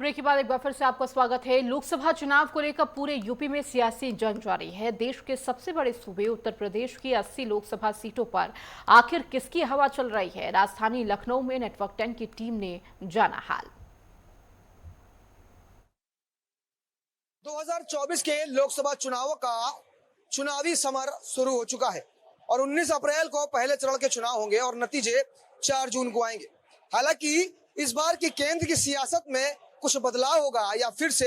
Break के बाद एक बार फिर से आपका स्वागत है। लोकसभा चुनाव को लेकर पूरे यूपी में सियासी जंग जारी है। देश के सबसे बड़े सूबे उत्तर प्रदेश की 80 लोकसभा सीटों पर आखिर किसकी हवा चल रही है? राजधानी लखनऊ में नेटवर्क 10 की टीम ने जाना हाल। 2024 के लोकसभा चुनावों का चुनावी समर शुरू हो चुका है और 19 अप्रैल को पहले चरण के चुनाव होंगे और नतीजे 4 जून को आएंगे। हालांकि इस बार की केंद्र की सियासत में कुछ बदलाव होगा या फिर से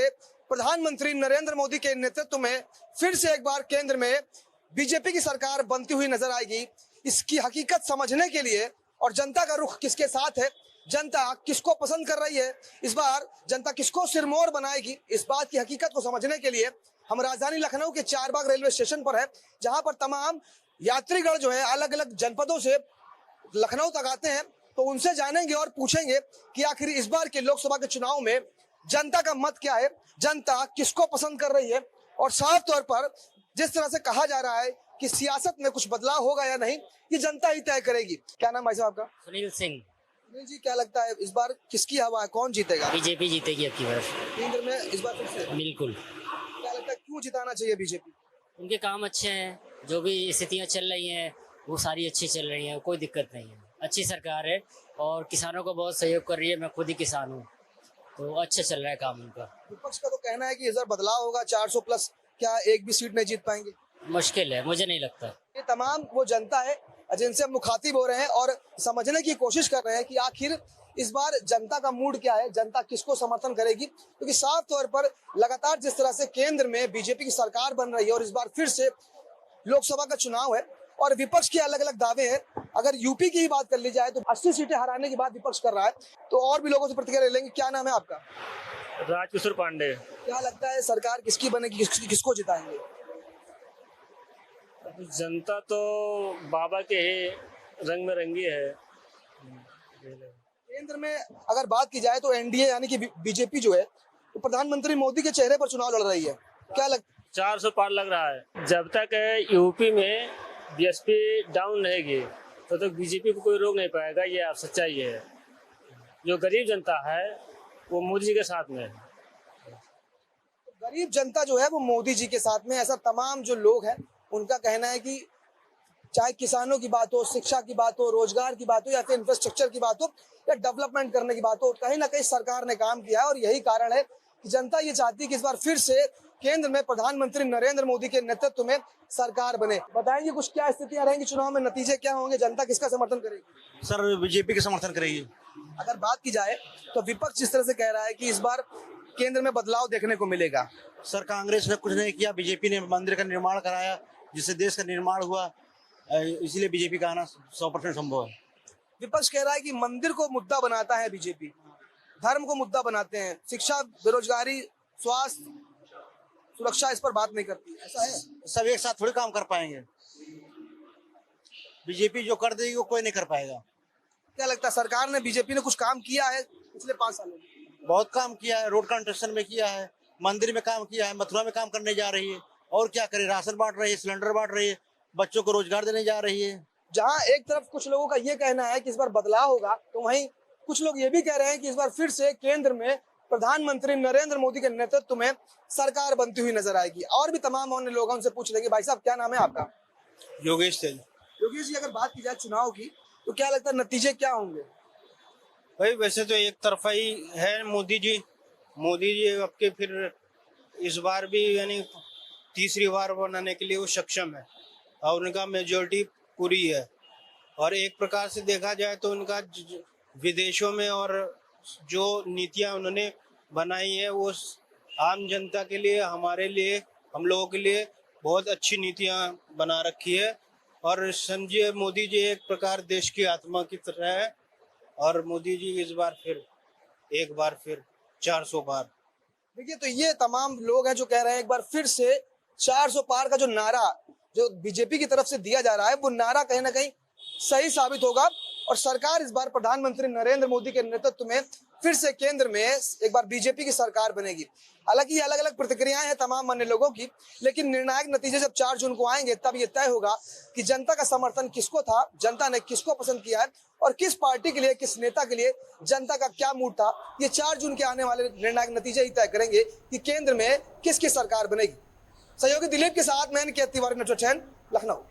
प्रधानमंत्री नरेंद्र मोदी के नेतृत्व में फिर से एक बार केंद्र में बीजेपी की सरकार बनती हुई नजर आएगी। इसकी हकीकत समझने के लिए और जनता का रुख किसके साथ है, जनता किसको पसंद कर रही है, इस बार जनता किसको सिरमौर बनाएगी, इस बात की हकीकत को समझने के लिए हम राजधानी लखनऊ के चारबाग रेलवे स्टेशन पर है, जहां पर तमाम यात्रीगण जो है अलग अलग जनपदों से लखनऊ तक आते हैं। तो उनसे जानेंगे और पूछेंगे कि आखिर इस बार के लोकसभा के चुनाव में जनता का मत क्या है, जनता किसको पसंद कर रही है और साफ तौर पर जिस तरह से कहा जा रहा है कि सियासत में कुछ बदलाव होगा या नहीं, ये जनता ही तय करेगी। क्या नाम भाई साहब आपका? सुनील सिंह। सुनील जी, क्या लगता है इस बार किसकी हवा है, कौन जीतेगा? बीजेपी जीतेगी अब की बार। केंद्र में इस बार फिर से बिल्कुल। क्या लगता है क्यों जिताना चाहिए बीजेपी? उनके काम अच्छे हैं, जो भी स्थितियां चल रही हैं वो सारी अच्छी चल रही हैं, कोई दिक्कत नहीं है। अच्छी सरकार है और किसानों को बहुत सहयोग कर रही है। मैं खुद ही किसान हूँ, तो अच्छा चल रहा है काम उनका। विपक्ष का तो कहना है कि इस बार बदलाव होगा, 400 प्लस, क्या एक भी सीट नहीं जीत पाएंगे? मुश्किल है, मुझे नहीं लगता। ये तमाम वो जनता है जिनसे हम मुखातिब हो रहे हैं और समझने की कोशिश कर रहे हैं कि आखिर इस बार जनता का मूड क्या है, जनता किसको समर्थन करेगी, क्योंकि साफ तौर पर लगातार जिस तरह से केंद्र में बीजेपी की सरकार बन रही है और इस बार फिर से लोकसभा का चुनाव है और विपक्ष के अलग अलग दावे हैं। अगर यूपी की ही बात कर ली जाए तो 80 सीटें हराने की बात विपक्ष कर रहा है। तो और भी लोगों से प्रतिक्रिया ले लेंगे। क्या नाम है आपका? राजकिशोर पांडे। क्या लगता है सरकार किसकी बनेगी, किसको जिताएंगे? जनता तो बाबा के ही रंग में रंगी है। केंद्र में अगर बात की जाए तो एनडीए यानी कि बीजेपी जो है तो प्रधानमंत्री मोदी के चेहरे पर चुनाव लड़ रही है। क्या लगता 400 पार लग रहा है। जब तक यूपी में बीएसपी डाउन रहेगी तो बीजेपी को कोई रोक नहीं पाएगा। ये आप सच्चाई है। जो गरीब जनता है वो मोदी जी के साथ में है। गरीब जनता जो है वो मोदी जी के साथ में, ऐसा तमाम जो लोग हैं उनका कहना है कि चाहे किसानों की बात हो, शिक्षा की बात हो, रोजगार की बात हो या फिर इंफ्रास्ट्रक्चर की बात हो या डेवलपमेंट करने की बात हो, कहीं ना कहीं सरकार ने काम किया है और यही कारण है कि जनता ये चाहती है कि इस बार फिर से केंद्र में प्रधानमंत्री नरेंद्र मोदी के नेतृत्व में सरकार बने। बताएंगे कुछ क्या स्थितियां रहेंगी चुनाव में, नतीजे क्या होंगे, जनता किसका समर्थन करेगी? सर बीजेपी का समर्थन करेगी। अगर बात की जाए तो विपक्ष जिस तरह से कह रहा है कि इस बार केंद्र में बदलाव देखने को मिलेगा। सर कांग्रेस ने कुछ नहीं किया, बीजेपी ने मंदिर का निर्माण कराया जिससे देश का निर्माण हुआ, इसलिए बीजेपी का आना 100% संभव है। विपक्ष कह रहा है कि मंदिर को मुद्दा बनाता है बीजेपी, धर्म को मुद्दा बनाते हैं, शिक्षा, बेरोजगारी, स्वास्थ्य, सुरक्षा इस पर बात नहीं करती। ऐसा है? सब एक साथ थोड़ी काम कर पाएंगे। बीजेपी जो कर देगी वो कोई नहीं कर पाएगा। क्या लगता है सरकार ने, बीजेपी ने कुछ काम किया है पिछले 5 सालों में? बहुत काम किया है, रोड कंस्ट्रक्शन में किया है, मंदिर में काम किया है, मथुरा में काम करने जा रही है। और क्या करे, राशन बांट रही है, सिलेंडर बांट रही है, बच्चों को रोजगार देने जा रही है। जहां एक तरफ कुछ लोगों का ये कहना है कि इस बार बदलाव होगा, तो वहीं कुछ लोग ये भी कह रहे हैं कि इस बार फिर से केंद्र में प्रधानमंत्री नरेंद्र मोदी के नेतृत्व में सरकार बनती हुई नजर आएगी। और भी तमाम अन्य लोगों से पूछ लेंगे। भाई साहब, क्या नाम है आपका? योगेश तेल। योगेश जी, अगर बात की जाए चुनाव की तो क्या लगता है नतीजे क्या होंगे? भाई वैसे तो एक तरफा ही है मोदी जी अब के फिर इस बार भी यानी तीसरी बार बनाने के लिए वो सक्षम है और उनका मेजोरिटी पूरी है। और एक प्रकार से देखा जाए तो उनका विदेशों में और जो नीतियां उन्होंने बनाई है वो आम जनता के लिए, हमारे लिए, हम लोगों के लिए बहुत अच्छी नीतियां बना रखी है। और समझिए मोदी जी एक प्रकार देश की आत्मा की तरह है और मोदी जी इस बार फिर एक बार फिर 400 पार। देखिए, तो ये तमाम लोग हैं जो कह रहे हैं एक बार फिर से 400 पार का जो नारा जो बीजेपी की तरफ से दिया जा रहा है वो नारा कहीं ना कहीं सही साबित होगा और सरकार इस बार प्रधानमंत्री नरेंद्र मोदी के नेतृत्व में फिर से केंद्र में एक बार बीजेपी की सरकार बनेगी। हालांकि ये अलग अलग प्रतिक्रियाएं हैं तमाम अन्य लोगों की, लेकिन निर्णायक नतीजे जब 4 जून को आएंगे तब ये तय होगा कि जनता का समर्थन किसको था, जनता ने किसको पसंद किया है और किस पार्टी के लिए, किस नेता के लिए जनता का क्या मूड था। ये 4 जून के आने वाले निर्णायक नतीजे ही तय करेंगे कि केंद्र में किसकी सरकार बनेगी। सहयोगी दिलीप के साथ मैं तिवारी, नेटवर्क 10, लखनऊ।